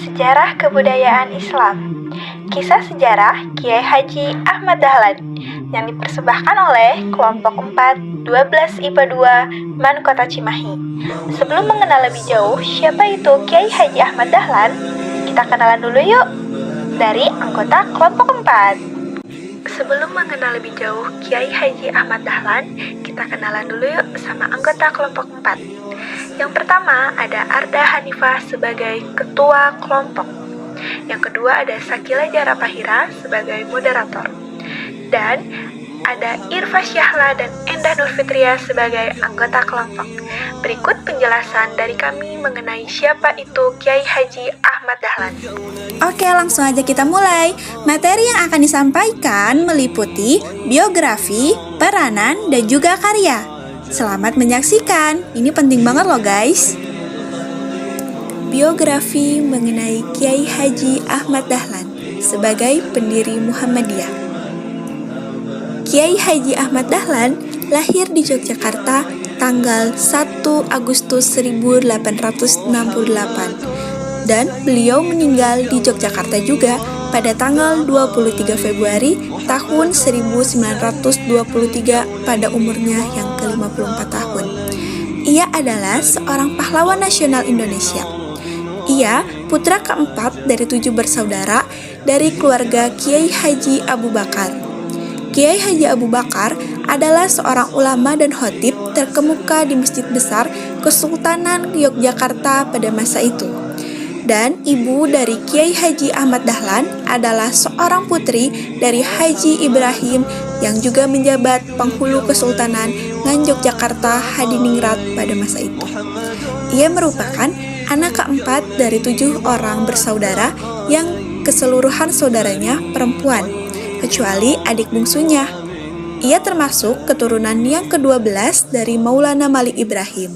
Sejarah Kebudayaan Islam. Kisah sejarah Kiai Haji Ahmad Dahlan yang dipersembahkan oleh kelompok 4 12 IPA 2 MAN Kota Cimahi. Sebelum mengenal lebih jauh siapa itu Kiai Haji Ahmad Dahlan, kita kenalan dulu yuk dari anggota kelompok 4. Sebelum mengenal lebih jauh Kiai Haji Ahmad Dahlan, kita kenalan dulu yuk sama anggota kelompok 4. Yang pertama ada Arda Hanifah sebagai ketua kelompok. Yang kedua ada Sakila Jarapahira sebagai moderator. Dan ada Irfa Syahla dan Endah Nurfitria sebagai anggota kelompok. Berikut penjelasan dari kami mengenai siapa itu Kiai Haji Ahmad Dahlan. Oke, langsung aja kita mulai. Materi yang akan disampaikan meliputi biografi, peranan, dan juga karya. Selamat menyaksikan, ini penting banget loh guys. Biografi mengenai Kiai Haji Ahmad Dahlan sebagai pendiri Muhammadiyah. Kiai Haji Ahmad Dahlan lahir di Yogyakarta tanggal 1 Agustus 1868 dan beliau meninggal di Yogyakarta juga pada tanggal 23 Februari tahun 1923 pada umurnya yang ke-54 tahun. Ia adalah seorang pahlawan nasional Indonesia. Ia putra keempat dari 7 bersaudara dari keluarga Kiai Haji Abu Bakar. Kiai Haji Abu Bakar adalah seorang ulama dan khatib terkemuka di Masjid Besar Kesultanan Yogyakarta pada masa itu. Dan ibu dari Kiai Haji Ahmad Dahlan adalah seorang putri dari Haji Ibrahim yang juga menjabat penghulu Kesultanan Yogyakarta Hadiningrat pada masa itu. Ia merupakan anak keempat dari 7 orang bersaudara yang keseluruhan saudaranya perempuan, kecuali adik bungsunya. Ia termasuk keturunan yang ke-12 dari Maulana Malik Ibrahim,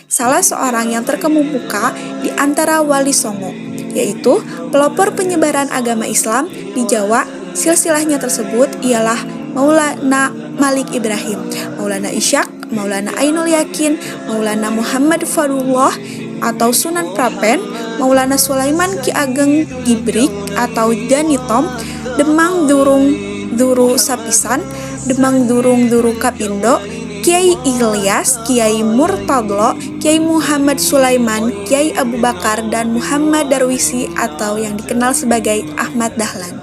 salah seorang yang terkemuka di antara Wali Songo, yaitu pelopor penyebaran agama Islam di Jawa. Silsilahnya tersebut ialah Maulana Malik Ibrahim, Maulana Ishaq, Maulana Ainul Yakin, Maulana Muhammad Fadullah atau Sunan Prapen, Maulana Sulaiman Ki Ageng Gibrik atau Janitom, Demang Durung Duru Sapisan, Demang Durung Duru Kapindo, Kiai Ilyas, Kiai Murtadlo, Kiai Muhammad Sulaiman, Kiai Abu Bakar, dan Muhammad Darwisi atau yang dikenal sebagai Ahmad Dahlan.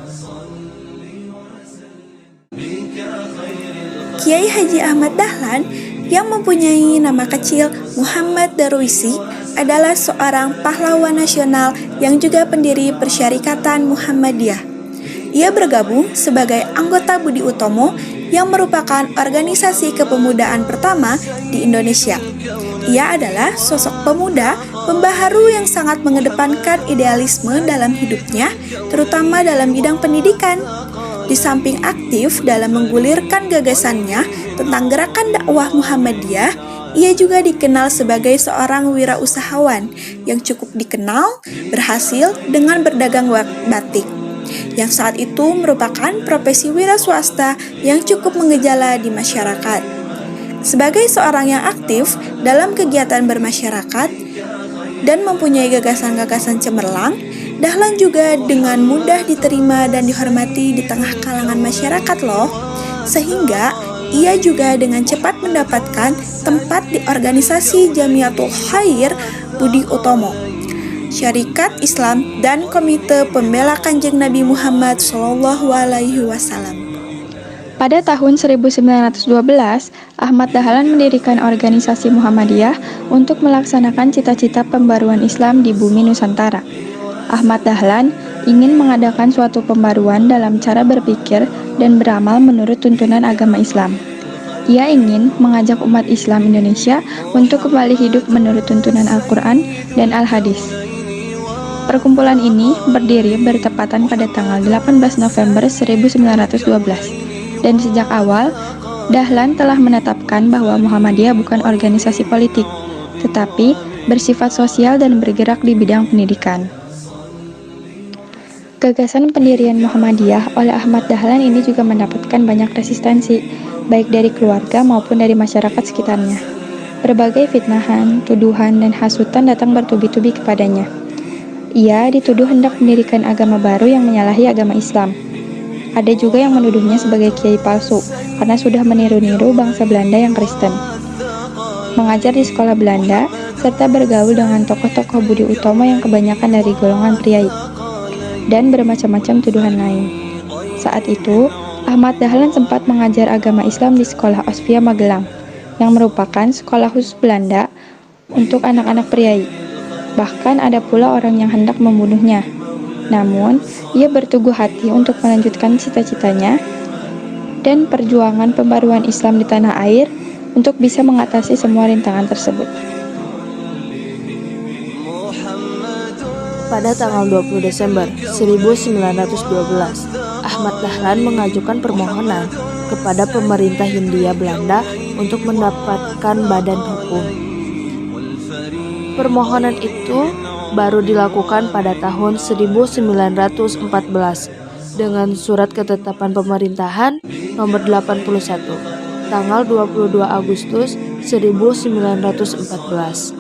Kiai Haji Ahmad Dahlan yang mempunyai nama kecil Muhammad Darwisi adalah seorang pahlawan nasional yang juga pendiri Persyarikatan Muhammadiyah. Ia bergabung sebagai anggota Budi Utomo yang merupakan organisasi kepemudaan pertama di Indonesia. Ia adalah sosok pemuda pembaharu yang sangat mengedepankan idealisme dalam hidupnya, terutama dalam bidang pendidikan. Di samping aktif dalam menggulirkan gagasannya tentang gerakan dakwah Muhammadiyah, ia juga dikenal sebagai seorang wirausahawan yang cukup dikenal berhasil dengan berdagang batik, yang saat itu merupakan profesi wira swasta yang cukup mengejala di masyarakat. Sebagai seorang yang aktif dalam kegiatan bermasyarakat dan mempunyai gagasan-gagasan cemerlang, Dahlan juga dengan mudah diterima dan dihormati di tengah kalangan masyarakat loh. Sehingga ia juga dengan cepat mendapatkan tempat di organisasi Jamiatul Khair Budi Utomo, Syarikat Islam, dan Komite Pembela Kanjeng Nabi Muhammad SAW. Pada tahun 1912, Ahmad Dahlan mendirikan organisasi Muhammadiyah untuk melaksanakan cita-cita pembaruan Islam di bumi Nusantara. Ahmad Dahlan ingin mengadakan suatu pembaruan dalam cara berpikir dan beramal menurut tuntunan agama Islam. Ia ingin mengajak umat Islam Indonesia untuk kembali hidup menurut tuntunan Al-Quran dan Al-Hadis. Perkumpulan ini berdiri bertepatan pada tanggal 18 November 1912, dan sejak awal, Dahlan telah menetapkan bahwa Muhammadiyah bukan organisasi politik, tetapi bersifat sosial dan bergerak di bidang pendidikan. Gagasan pendirian Muhammadiyah oleh Ahmad Dahlan ini juga mendapatkan banyak resistensi, baik dari keluarga maupun dari masyarakat sekitarnya. Berbagai fitnahan, tuduhan, dan hasutan datang bertubi-tubi kepadanya. Ia dituduh hendak mendirikan agama baru yang menyalahi agama Islam. Ada juga yang menuduhnya sebagai kiai palsu karena sudah meniru-niru bangsa Belanda yang Kristen. Mengajar di sekolah Belanda serta bergaul dengan tokoh-tokoh budi utomo yang kebanyakan dari golongan priai dan bermacam-macam tuduhan lain. Saat itu, Ahmad Dahlan sempat mengajar agama Islam di sekolah Osvia Magelang yang merupakan sekolah khusus Belanda untuk anak-anak priai. Bahkan ada pula orang yang hendak membunuhnya. Namun, ia berteguh hati untuk melanjutkan cita-citanya dan perjuangan pembaruan Islam di tanah air untuk bisa mengatasi semua rintangan tersebut. Pada tanggal 20 Desember 1912, Ahmad Dahlan mengajukan permohonan kepada pemerintah Hindia Belanda untuk mendapatkan badan hukum. Permohonan itu baru dilakukan pada tahun 1914 dengan surat ketetapan pemerintahan nomor 81 tanggal 22 Agustus 1914.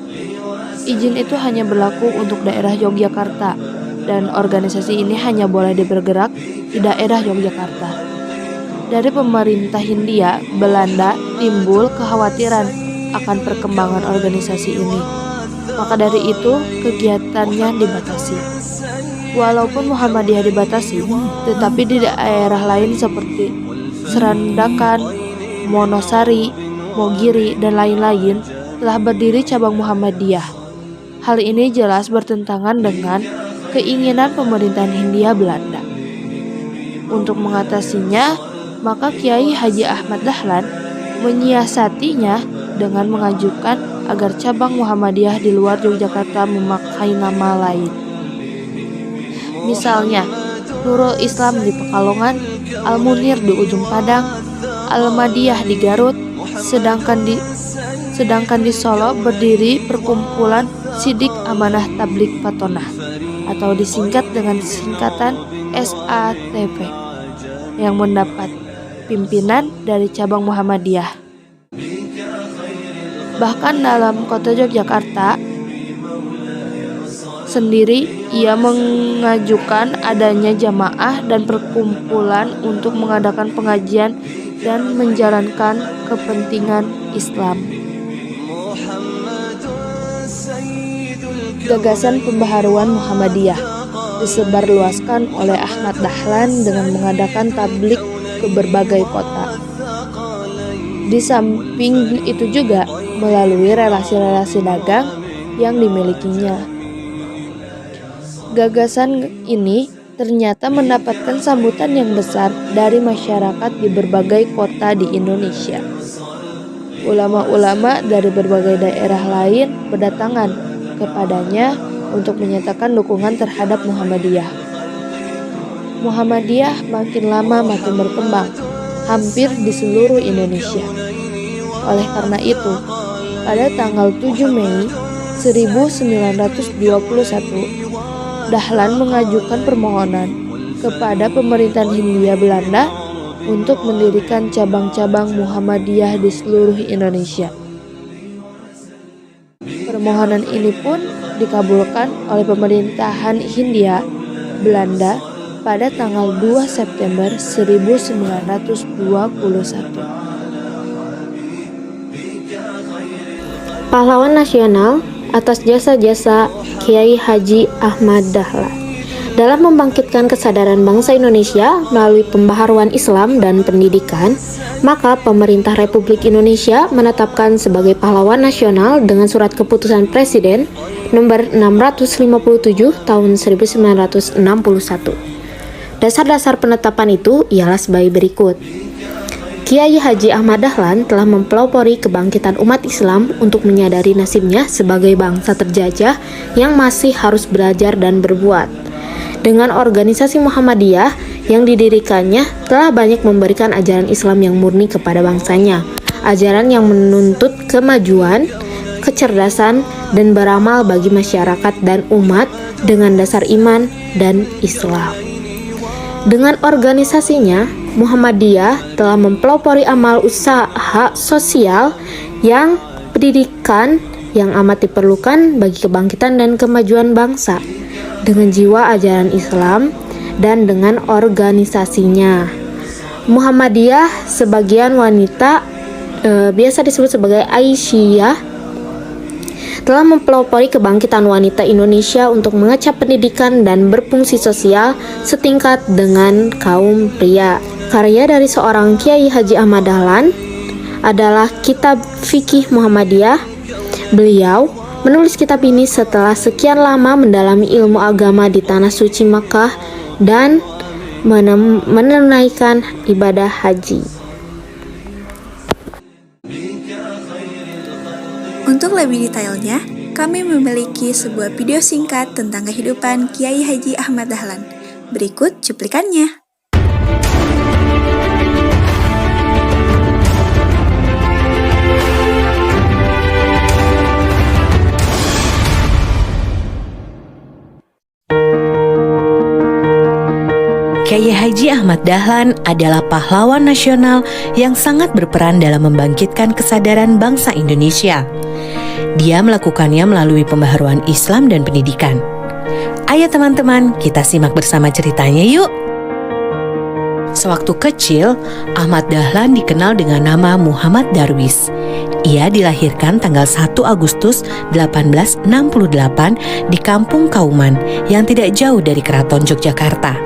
Izin itu hanya berlaku untuk daerah Yogyakarta dan organisasi ini hanya boleh bergerak di daerah Yogyakarta. Dari pemerintah Hindia Belanda timbul kekhawatiran akan perkembangan organisasi ini. Maka dari itu, kegiatannya dibatasi. Walaupun Muhammadiyah dibatasi, tetapi di daerah lain seperti Serandakan, Monosari, Mogiri, dan lain-lain telah berdiri cabang Muhammadiyah. Hal ini jelas bertentangan dengan keinginan pemerintahan Hindia Belanda. Untuk mengatasinya, maka Kiai Haji Ahmad Dahlan menyiasatinya dengan mengajukan agar cabang Muhammadiyah di luar Yogyakarta memakai nama lain. Misalnya, Nurul Islam di Pekalongan, Al-Munir di Ujung Padang, Al-Madiyah di Garut, sedangkan di Solo berdiri Perkumpulan Sidik Amanah Tablik Patonah atau disingkat dengan singkatan SATP yang mendapat pimpinan dari cabang Muhammadiyah. Bahkan dalam kota Yogyakarta sendiri ia mengajukan adanya jamaah dan perkumpulan untuk mengadakan pengajian dan menjalankan kepentingan Islam. Gagasan pembaharuan Muhammadiyah disebarluaskan oleh Ahmad Dahlan dengan mengadakan tablik ke berbagai kota. Di samping itu juga melalui relasi-relasi dagang yang dimilikinya. Gagasan ini ternyata mendapatkan sambutan yang besar dari masyarakat di berbagai kota di Indonesia. Ulama-ulama dari berbagai daerah lain berdatangan kepadanya untuk menyatakan dukungan terhadap Muhammadiyah. Muhammadiyah makin lama makin berkembang, hampir di seluruh Indonesia. Oleh karena itu, pada tanggal 7 Mei 1921, Dahlan mengajukan permohonan kepada pemerintahan Hindia Belanda untuk mendirikan cabang-cabang Muhammadiyah di seluruh Indonesia. Permohonan ini pun dikabulkan oleh pemerintahan Hindia Belanda pada tanggal 2 September 1921. Pahlawan nasional atas jasa-jasa Kiai Haji Ahmad Dahlan dalam membangkitkan kesadaran bangsa Indonesia melalui pembaharuan Islam dan pendidikan, maka pemerintah Republik Indonesia menetapkan sebagai pahlawan nasional dengan surat keputusan Presiden nomor 657 tahun 1961. Dasar-dasar penetapan itu ialah sebagai berikut. Kiai Haji Ahmad Dahlan telah mempelopori kebangkitan umat Islam untuk menyadari nasibnya sebagai bangsa terjajah yang masih harus belajar dan berbuat. Dengan organisasi Muhammadiyah yang didirikannya telah banyak memberikan ajaran Islam yang murni kepada bangsanya, ajaran yang menuntut kemajuan, kecerdasan, dan beramal bagi masyarakat dan umat dengan dasar iman dan Islam. Dengan organisasinya, Muhammadiyah telah mempelopori amal usaha sosial yang pendidikan yang amat diperlukan bagi kebangkitan dan kemajuan bangsa. dengan jiwa ajaran Islam dan dengan organisasinya. Muhammadiyah sebagian wanita biasa disebut sebagai Aisyah telah mempelopori kebangkitan wanita Indonesia untuk mengecap pendidikan dan berfungsi sosial setingkat dengan kaum pria. Karya dari seorang Kiai Haji Ahmad Dahlan adalah Kitab Fikih Muhammadiyah. Beliau menulis kitab ini setelah sekian lama mendalami ilmu agama di tanah suci Makkah dan menunaikan ibadah haji. Untuk lebih detailnya, kami memiliki sebuah video singkat tentang kehidupan Kiai Haji Ahmad Dahlan. Berikut cuplikannya. Kiai Haji Ahmad Dahlan adalah pahlawan nasional yang sangat berperan dalam membangkitkan kesadaran bangsa Indonesia. Dia melakukannya melalui pembaharuan Islam dan pendidikan. Ayo teman-teman, kita simak bersama ceritanya yuk. Sewaktu kecil, Ahmad Dahlan dikenal dengan nama Muhammad Darwis. Ia dilahirkan tanggal 1 Agustus 1868 di Kampung Kauman yang tidak jauh dari Keraton Yogyakarta.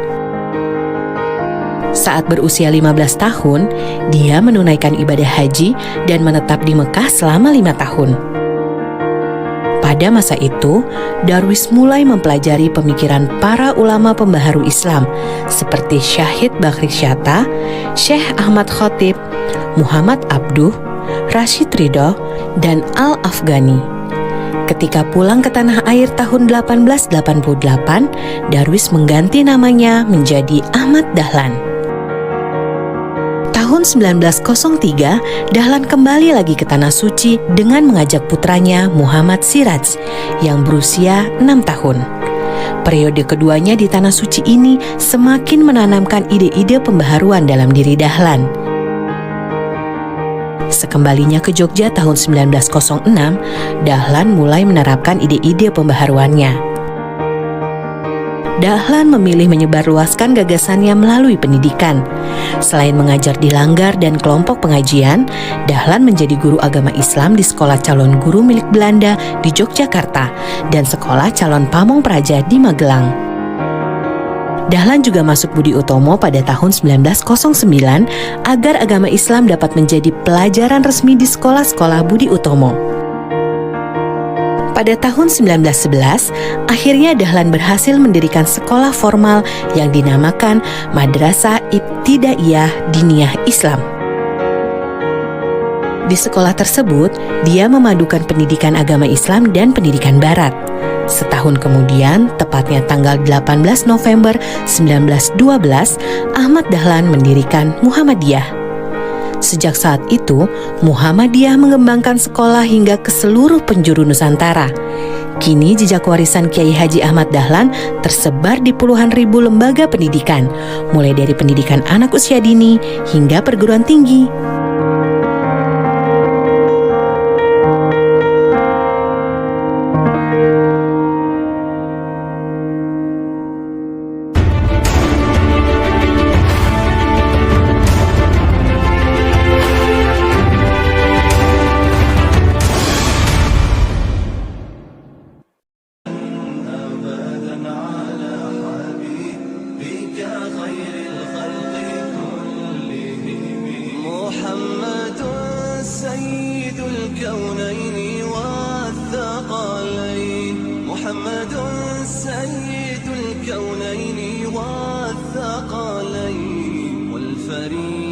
Saat berusia 15 tahun, dia menunaikan ibadah haji dan menetap di Mekah selama 5 tahun. Pada masa itu, Darwis mulai mempelajari pemikiran para ulama pembaharu Islam seperti Syahid Bakri Syatta, Syekh Ahmad Khotib, Muhammad Abduh, Rashid Ridho, dan Al-Afghani. Ketika pulang ke tanah air tahun 1888, Darwis mengganti namanya menjadi Ahmad Dahlan. Tahun 1903, Dahlan kembali lagi ke Tanah Suci dengan mengajak putranya Muhammad Siraj yang berusia 6 tahun. Periode keduanya di Tanah Suci ini semakin menanamkan ide-ide pembaharuan dalam diri Dahlan. Sekembalinya ke Jogja tahun 1906, Dahlan mulai menerapkan ide-ide pembaharuannya. Dahlan memilih menyebarluaskan gagasannya melalui pendidikan. Selain mengajar di Langgar dan kelompok pengajian, Dahlan menjadi guru agama Islam di Sekolah Calon Guru milik Belanda di Yogyakarta dan Sekolah Calon Pamong Praja di Magelang. Dahlan juga masuk Budi Utomo pada tahun 1909 agar agama Islam dapat menjadi pelajaran resmi di sekolah-sekolah Budi Utomo. Pada tahun 1911, akhirnya Dahlan berhasil mendirikan sekolah formal yang dinamakan Madrasah Ibtidaiyah Diniyah Islam. Di sekolah tersebut, dia memadukan pendidikan agama Islam dan pendidikan Barat. Setahun kemudian, tepatnya tanggal 18 November 1912, Ahmad Dahlan mendirikan Muhammadiyah. Sejak saat itu, Muhammadiyah mengembangkan sekolah hingga ke seluruh penjuru Nusantara. Kini jejak warisan Kiai Haji Ahmad Dahlan tersebar di puluhan ribu lembaga pendidikan, mulai dari pendidikan anak usia dini hingga perguruan tinggi. محمد سيد الكونين والثقلين محمد سيد الكونين والثقلين والفريق